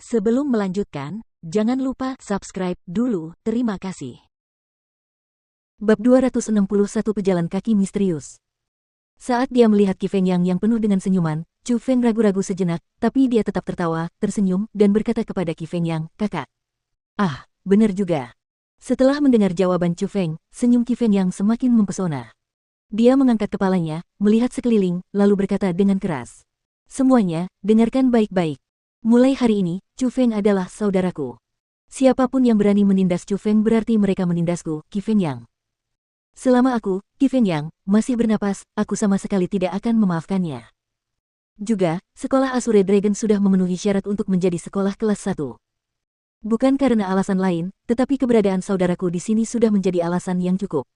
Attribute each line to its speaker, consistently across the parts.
Speaker 1: Sebelum melanjutkan, jangan lupa subscribe dulu, terima kasih.
Speaker 2: Bab 261 Pejalan Kaki Misterius. Saat dia melihat Qi Fengyang yang penuh dengan senyuman, Chu Feng ragu-ragu sejenak, tapi dia tetap tertawa, tersenyum, dan berkata kepada Qi Fengyang, "Kakak." Ah, benar juga. Setelah mendengar jawaban Chu Feng, senyum Qi Fengyang semakin mempesona. Dia mengangkat kepalanya, melihat sekeliling, lalu berkata dengan keras, "Semuanya, dengarkan baik-baik. Mulai hari ini, Chu Feng adalah saudaraku. Siapapun yang berani menindas Chu Feng berarti mereka menindasku, Qi Fengyang. Selama aku, Qi Fengyang, masih bernapas, aku sama sekali tidak akan memaafkannya." Juga, sekolah Azure Dragon sudah memenuhi syarat untuk menjadi sekolah kelas 1. Bukan karena alasan lain, tetapi keberadaan saudaraku di sini sudah menjadi alasan yang cukup.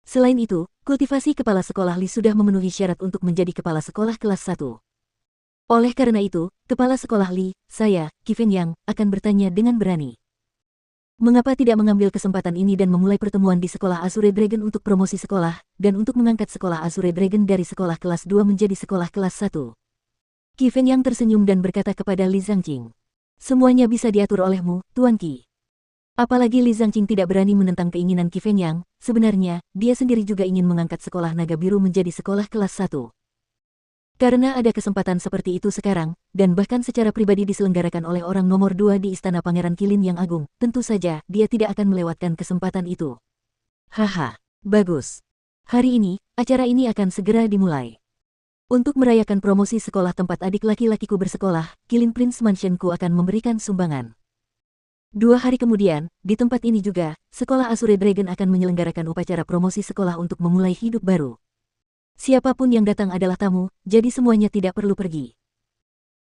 Speaker 2: Selain itu, kultivasi kepala sekolah Li sudah memenuhi syarat untuk menjadi kepala sekolah kelas 1. Oleh karena itu, kepala sekolah Li, saya, Qi Fengyang, akan bertanya dengan berani. Mengapa tidak mengambil kesempatan ini dan memulai pertemuan di sekolah Azure Dragon untuk promosi sekolah, dan untuk mengangkat sekolah Azure Dragon dari sekolah kelas 2 menjadi sekolah kelas 1? Qi Fengyang tersenyum dan berkata kepada Li Zhangqing, "Semuanya bisa diatur olehmu, Tuan Qi." Apalagi Li Zhangqing tidak berani menentang keinginan Qi Fengyang, sebenarnya, dia sendiri juga ingin mengangkat sekolah Naga Biru menjadi sekolah kelas 1. Karena ada kesempatan seperti itu sekarang, dan bahkan secara pribadi diselenggarakan oleh orang nomor 2 di Istana Pangeran Qilin yang agung, tentu saja dia tidak akan melewatkan kesempatan itu. Haha, bagus. Hari ini, acara ini akan segera dimulai. Untuk merayakan promosi sekolah tempat adik laki-lakiku bersekolah, Qilin Prince Mansionku akan memberikan sumbangan. 2 hari kemudian, di tempat ini juga, sekolah Azure Dragon akan menyelenggarakan upacara promosi sekolah untuk memulai hidup baru. Siapapun yang datang adalah tamu, jadi semuanya tidak perlu pergi.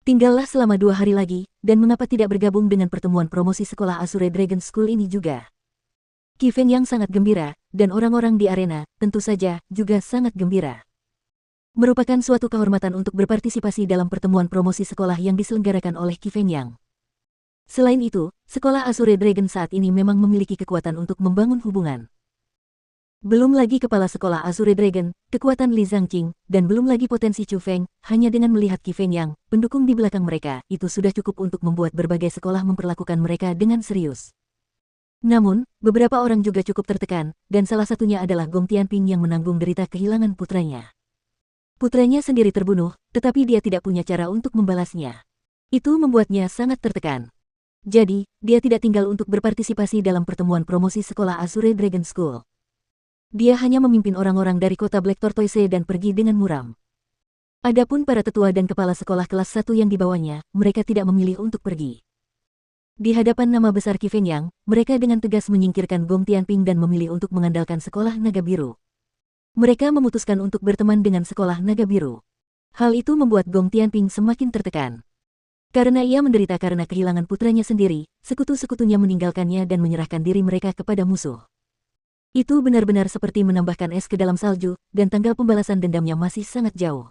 Speaker 2: Tinggallah selama 2 hari lagi, dan mengapa tidak bergabung dengan pertemuan promosi sekolah Azure Dragon School ini juga? Qi Fengyang sangat gembira, dan orang-orang di arena, tentu saja, juga sangat gembira. Merupakan suatu kehormatan untuk berpartisipasi dalam pertemuan promosi sekolah yang diselenggarakan oleh Qi Fengyang. Selain itu, sekolah Azure Dragon saat ini memang memiliki kekuatan untuk membangun hubungan. Belum lagi kepala sekolah Azure Dragon, kekuatan Li Zhangqing, dan belum lagi potensi Chu Feng, hanya dengan melihat Qi Fengyang, pendukung di belakang mereka, itu sudah cukup untuk membuat berbagai sekolah memperlakukan mereka dengan serius. Namun, beberapa orang juga cukup tertekan, dan salah satunya adalah Gong Tianping yang menanggung derita kehilangan putranya. Putranya sendiri terbunuh, tetapi dia tidak punya cara untuk membalasnya. Itu membuatnya sangat tertekan. Jadi, dia tidak tinggal untuk berpartisipasi dalam pertemuan promosi sekolah Azure Dragon School. Dia hanya memimpin orang-orang dari kota Black Tortoise dan pergi dengan muram. Adapun para tetua dan kepala sekolah kelas 1 yang dibawanya, mereka tidak memilih untuk pergi. Di hadapan nama besar Qi Fengyang, mereka dengan tegas menyingkirkan Gong Tianping dan memilih untuk mengandalkan sekolah Naga Biru. Mereka memutuskan untuk berteman dengan sekolah Naga Biru. Hal itu membuat Gong Tianping semakin tertekan. Karena ia menderita karena kehilangan putranya sendiri, sekutu-sekutunya meninggalkannya dan menyerahkan diri mereka kepada musuh. Itu benar-benar seperti menambahkan es ke dalam salju, dan tanggal pembalasan dendamnya masih sangat jauh.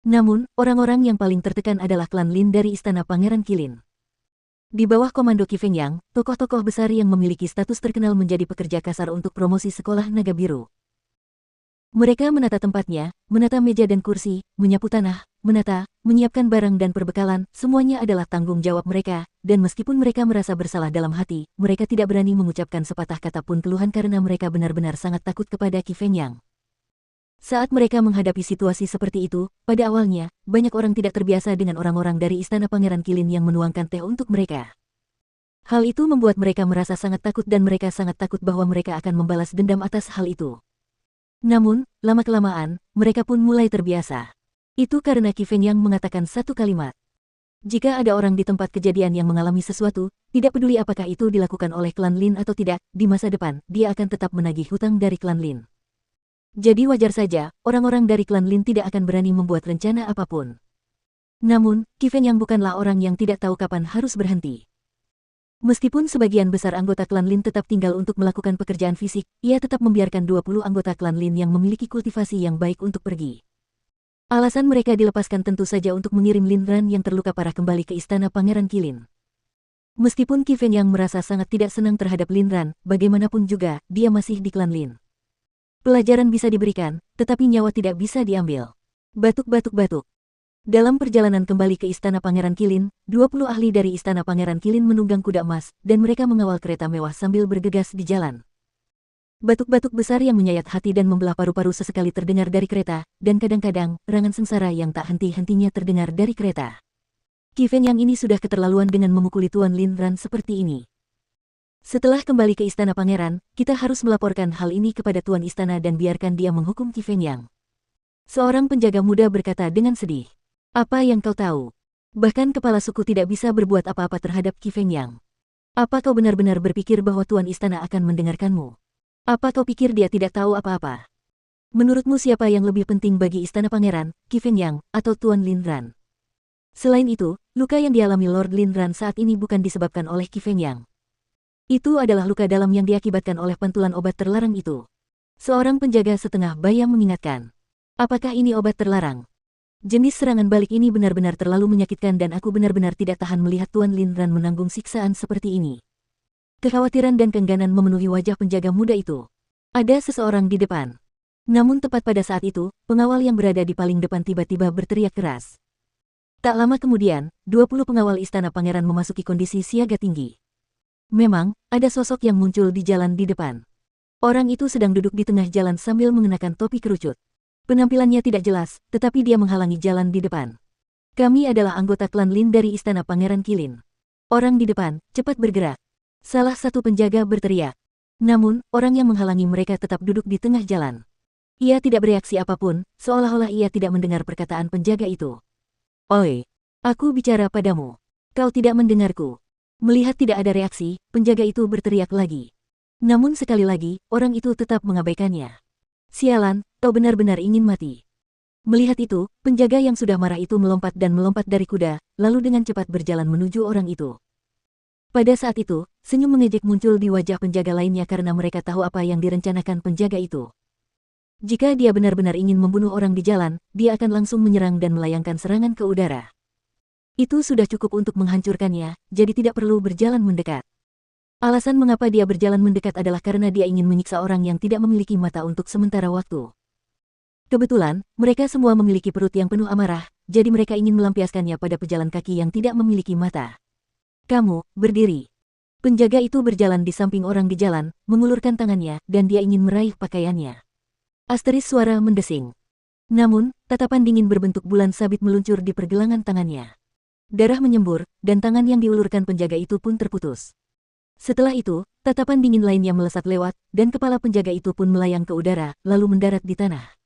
Speaker 2: Namun, orang-orang yang paling tertekan adalah klan Lin dari Istana Pangeran Qilin. Di bawah komando Qi Fengyang, tokoh-tokoh besar yang memiliki status terkenal menjadi pekerja kasar untuk promosi sekolah Naga Biru. Mereka menata tempatnya, menata meja dan kursi, menyapu tanah, menyiapkan barang dan perbekalan, semuanya adalah tanggung jawab mereka, dan meskipun mereka merasa bersalah dalam hati, mereka tidak berani mengucapkan sepatah kata pun keluhan karena mereka benar-benar sangat takut kepada Qi Fengyang. Saat mereka menghadapi situasi seperti itu, pada awalnya, banyak orang tidak terbiasa dengan orang-orang dari Istana Pangeran Qilin yang menuangkan teh untuk mereka. Hal itu membuat mereka merasa sangat takut dan mereka sangat takut bahwa mereka akan membalas dendam atas hal itu. Namun, lama-kelamaan, mereka pun mulai terbiasa. Itu karena Qi Fengyang mengatakan satu kalimat. Jika ada orang di tempat kejadian yang mengalami sesuatu, tidak peduli apakah itu dilakukan oleh klan Lin atau tidak, di masa depan, dia akan tetap menagih hutang dari klan Lin. Jadi wajar saja, orang-orang dari klan Lin tidak akan berani membuat rencana apapun. Namun, Qi Fengyang bukanlah orang yang tidak tahu kapan harus berhenti. Meskipun sebagian besar anggota klan Lin tetap tinggal untuk melakukan pekerjaan fisik, ia tetap membiarkan 20 anggota klan Lin yang memiliki kultivasi yang baik untuk pergi. Alasan mereka dilepaskan tentu saja untuk mengirim Lin Ran yang terluka parah kembali ke Istana Pangeran Qilin. Meskipun Qi Fengyang merasa sangat tidak senang terhadap Lin Ran, bagaimanapun juga, dia masih di klan Lin. Pelajaran bisa diberikan, tetapi nyawa tidak bisa diambil. Batuk-batuk-batuk. Dalam perjalanan kembali ke Istana Pangeran Qilin, 20 ahli dari Istana Pangeran Qilin menunggang kuda emas, dan mereka mengawal kereta mewah sambil bergegas di jalan. Batuk-batuk besar yang menyayat hati dan membelah paru-paru sesekali terdengar dari kereta, dan kadang-kadang, rangan sengsara yang tak henti-hentinya terdengar dari kereta. Qi Feng yang ini sudah keterlaluan dengan memukuli Tuan Lin Ran seperti ini. Setelah kembali ke Istana Pangeran, kita harus melaporkan hal ini kepada Tuan Istana dan biarkan dia menghukum Qi Feng Yang. Seorang penjaga muda berkata dengan sedih. Apa yang kau tahu? Bahkan kepala suku tidak bisa berbuat apa-apa terhadap Qi Feng Yang. Apa kau benar-benar berpikir bahwa Tuan Istana akan mendengarkanmu? Apa kau pikir dia tidak tahu apa-apa? Menurutmu siapa yang lebih penting bagi Istana Pangeran, Qi Feng Yang, atau Tuan Lin Ran? Selain itu, luka yang dialami Lord Lin Ran saat ini bukan disebabkan oleh Qi Feng Yang. Itu adalah luka dalam yang diakibatkan oleh pantulan obat terlarang itu. Seorang penjaga setengah bayam mengingatkan. Apakah ini obat terlarang? Jenis serangan balik ini benar-benar terlalu menyakitkan dan aku benar-benar tidak tahan melihat Tuan Lin Ran menanggung siksaan seperti ini. Kekhawatiran dan keengganan memenuhi wajah penjaga muda itu. Ada seseorang di depan. Namun tepat pada saat itu, pengawal yang berada di paling depan tiba-tiba berteriak keras. Tak lama kemudian, 20 pengawal Istana Pangeran memasuki kondisi siaga tinggi. Memang, ada sosok yang muncul di jalan di depan. Orang itu sedang duduk di tengah jalan sambil mengenakan topi kerucut. Penampilannya tidak jelas, tetapi dia menghalangi jalan di depan. Kami adalah anggota klan Lin dari Istana Pangeran Qilin. Orang di depan, cepat bergerak. Salah satu penjaga berteriak. Namun, orang yang menghalangi mereka tetap duduk di tengah jalan. Ia tidak bereaksi apapun, seolah-olah ia tidak mendengar perkataan penjaga itu. Oi, aku bicara padamu. Kau tidak mendengarku. Melihat tidak ada reaksi, penjaga itu berteriak lagi. Namun sekali lagi, orang itu tetap mengabaikannya. Sialan, kau benar-benar ingin mati. Melihat itu, penjaga yang sudah marah itu melompat dari kuda, lalu dengan cepat berjalan menuju orang itu. Pada saat itu, senyum mengejek muncul di wajah penjaga lainnya karena mereka tahu apa yang direncanakan penjaga itu. Jika dia benar-benar ingin membunuh orang di jalan, dia akan langsung menyerang dan melayangkan serangan ke udara. Itu sudah cukup untuk menghancurkannya, jadi tidak perlu berjalan mendekat. Alasan mengapa dia berjalan mendekat adalah karena dia ingin menyiksa orang yang tidak memiliki mata untuk sementara waktu. Kebetulan, mereka semua memiliki perut yang penuh amarah, jadi mereka ingin melampiaskannya pada pejalan kaki yang tidak memiliki mata. Kamu, berdiri. Penjaga itu berjalan di samping orang di jalan, mengulurkan tangannya, dan dia ingin meraih pakaiannya. Asteris suara mendesing. Namun, tatapan dingin berbentuk bulan sabit meluncur di pergelangan tangannya. Darah menyembur, dan tangan yang diulurkan penjaga itu pun terputus. Setelah itu, tatapan dingin lainnya melesat lewat, dan kepala penjaga itu pun melayang ke udara, lalu mendarat di tanah.